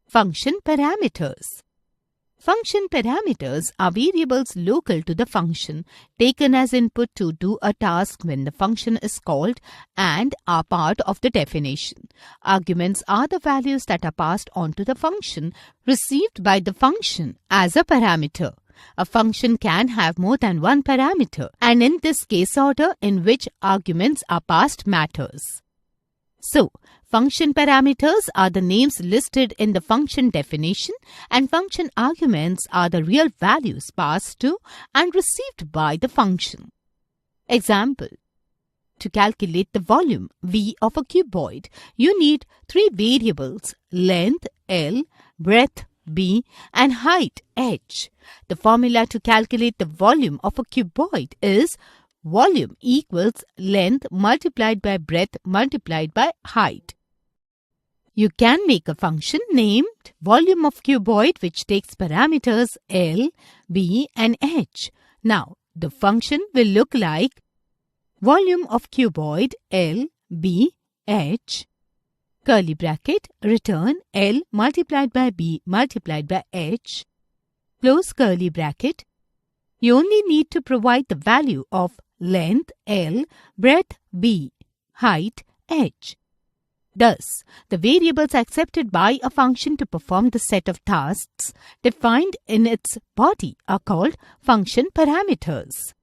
Function parameters. Function parameters are variables local to the function taken as input to do a task when the function is called and are part of the definition. Arguments are the values that are passed on to the function received by the function as a parameter. A function can have more than one parameter, and in this case order in which arguments are passed matters. So, function parameters are the names listed in the function definition, and function arguments are the real values passed to and received by the function. Example: to calculate the volume V of a cuboid, you need three variables: length L, breadth B, and height H. The formula to calculate the volume of a cuboid is volume equals length multiplied by breadth multiplied by height. You can make a function named volume of cuboid which takes parameters L, B, and H. Now, the function will look like volume of cuboid L, B, H, curly bracket, return L multiplied by B multiplied by H, close curly bracket. You only need to provide the value of length L, breadth B, height H. Thus, the variables accepted by a function to perform the set of tasks defined in its body are called function parameters.